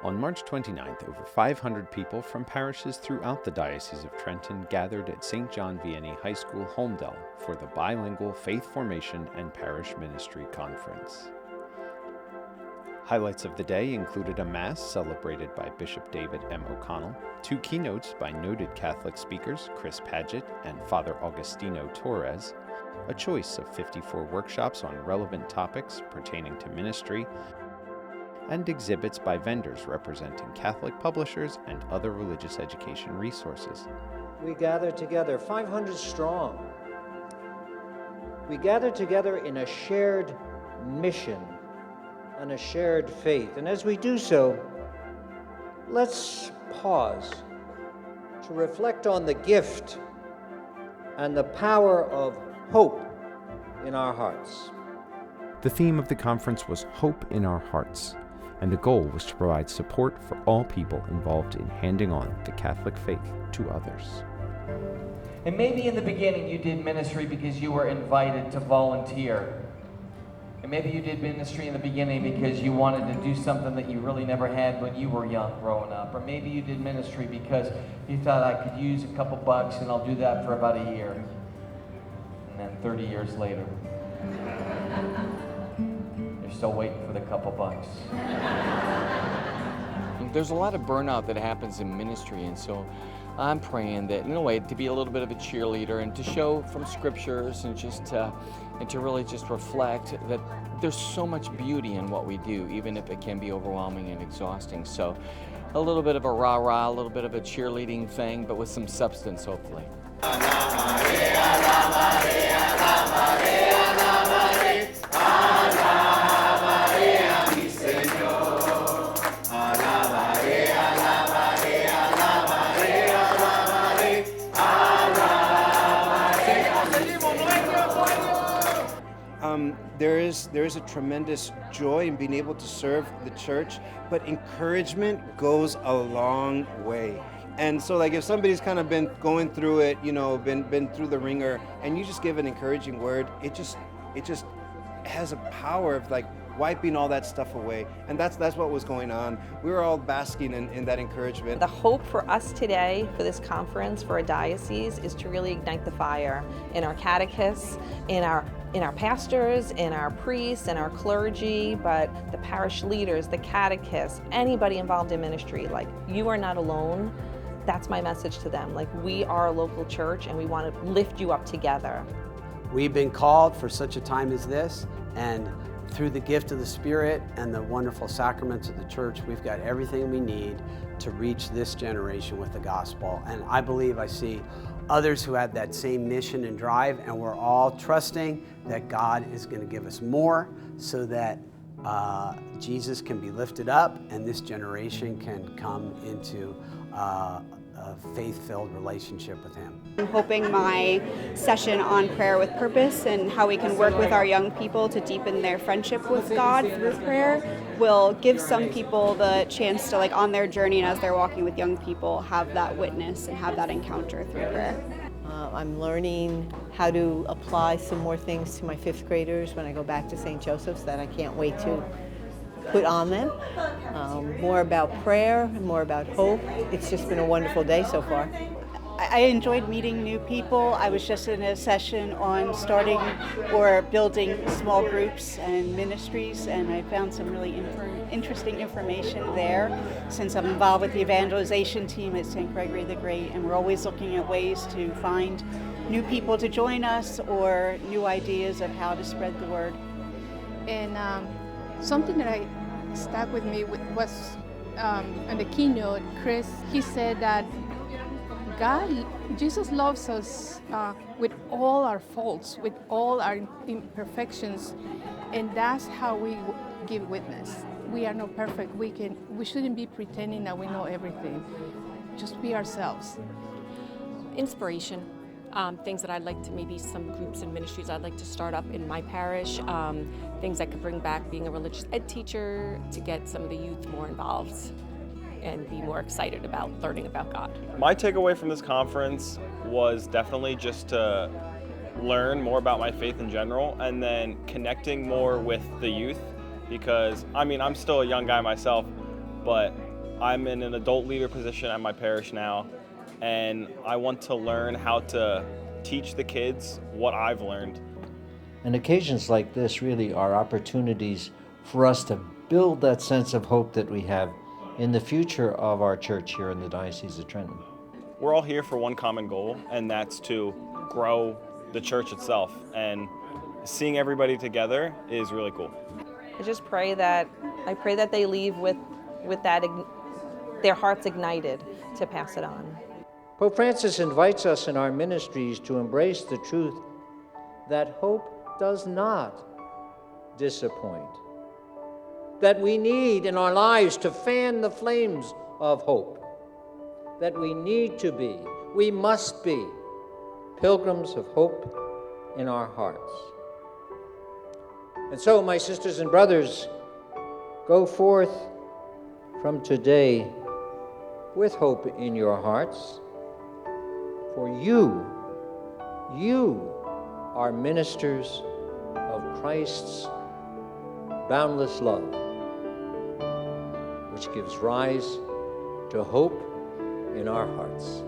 On March 29th, over 500 people from parishes throughout the Diocese of Trenton gathered at St. John Vianney High School, Holmdel, for the Bi-Lingual Faith Formation and Parish Ministry Conference. Highlights of the day included a Mass celebrated by Bishop David M. O'Connell, 2 keynotes by noted Catholic speakers Chris Paget and Father Augustino Torres, a choice of 54 workshops on relevant topics pertaining to ministry, and exhibits by vendors representing Catholic publishers and other religious education resources. We gather together, 500 strong. We gather together in a shared mission and a shared faith. And as we do so, let's pause to reflect on the gift and the power of hope in our hearts. The theme of the conference was Hope in Our Hearts, and the goal was to provide support for all people involved in handing on the Catholic faith to others. And maybe in the beginning you did ministry because you were invited to volunteer. And maybe you did ministry in the beginning because you wanted to do something that you really never had when you were young growing up. Or maybe you did ministry because you thought, I could use a couple bucks and I'll do that for about a year. And then 30 years later, you're still waiting for the couple bucks. There's a lot of burnout that happens in ministry, and so I'm praying that, in a way, to be a little bit of a cheerleader and to show from scriptures and to really just reflect that there's so much beauty in what we do, even if it can be overwhelming and exhausting. So a little bit of a rah-rah, a little bit of a cheerleading thing, but with some substance, hopefully. There is a tremendous joy in being able to serve the church, but encouragement goes a long way. And so, like, if somebody's kind of been going through it, been through the ringer, and you just give an encouraging word, it just has a power of like wiping all that stuff away. And that's what was going on. We were all basking in that encouragement. The hope for us today for this conference for a diocese is to really ignite the fire in our catechists, in our pastors, in our priests, in our clergy, but the parish leaders, the catechists, anybody involved in ministry. Like, you are not alone. That's my message to them. Like, we are a local church and we want to lift you up together. We've been called for such a time as this, and through the gift of the Spirit and the wonderful sacraments of the church, we've got everything we need to reach this generation with the gospel. And I believe I see others who have that same mission and drive, and we're all trusting that God is going to give us more so that Jesus can be lifted up and this generation can come into a faith-filled relationship with Him. I'm hoping my session on prayer with purpose and how we can work with our young people to deepen their friendship with God through prayer will give some people the chance to, like, on their journey and as they're walking with young people, have that witness and have that encounter through prayer. I'm learning how to apply some more things to my 5th graders when I go back to St. Joseph's that I can't wait to put on them. More about prayer, more about hope. It's just been a wonderful day so far. I enjoyed meeting new people. I was just in a session on starting or building small groups and ministries, and I found some really interesting information there, since I'm involved with the evangelization team at St. Gregory the Great, and we're always looking at ways to find new people to join us or new ideas of how to spread the word. And something that stuck with me was in the keynote, Chris, he said that Jesus loves us with all our faults, with all our imperfections, and that's how we give witness. We are not perfect. We shouldn't be pretending that we know everything. Just be ourselves. Inspiration. Things that I'd like to, maybe some groups and ministries I'd like to start up in my parish, things I could bring back being a religious ed teacher to get some of the youth more involved and be more excited about learning about God. My takeaway from this conference was definitely just to learn more about my faith in general, and then connecting more with the youth, because I'm still a young guy myself, but I'm in an adult leader position at my parish now, and I want to learn how to teach the kids what I've learned. And occasions like this really are opportunities for us to build that sense of hope that we have in the future of our church here in the Diocese of Trenton. We're all here for one common goal, and that's to grow the church itself. And seeing everybody together is really cool. I just pray that they leave with that their hearts ignited to pass it on. Pope Francis invites us in our ministries to embrace the truth that hope does not disappoint, that we need in our lives to fan the flames of hope, that we must be pilgrims of hope in our hearts. And so, my sisters and brothers, go forth from today with hope in your hearts, for you are ministers of Christ's boundless love, which gives rise to hope in our hearts.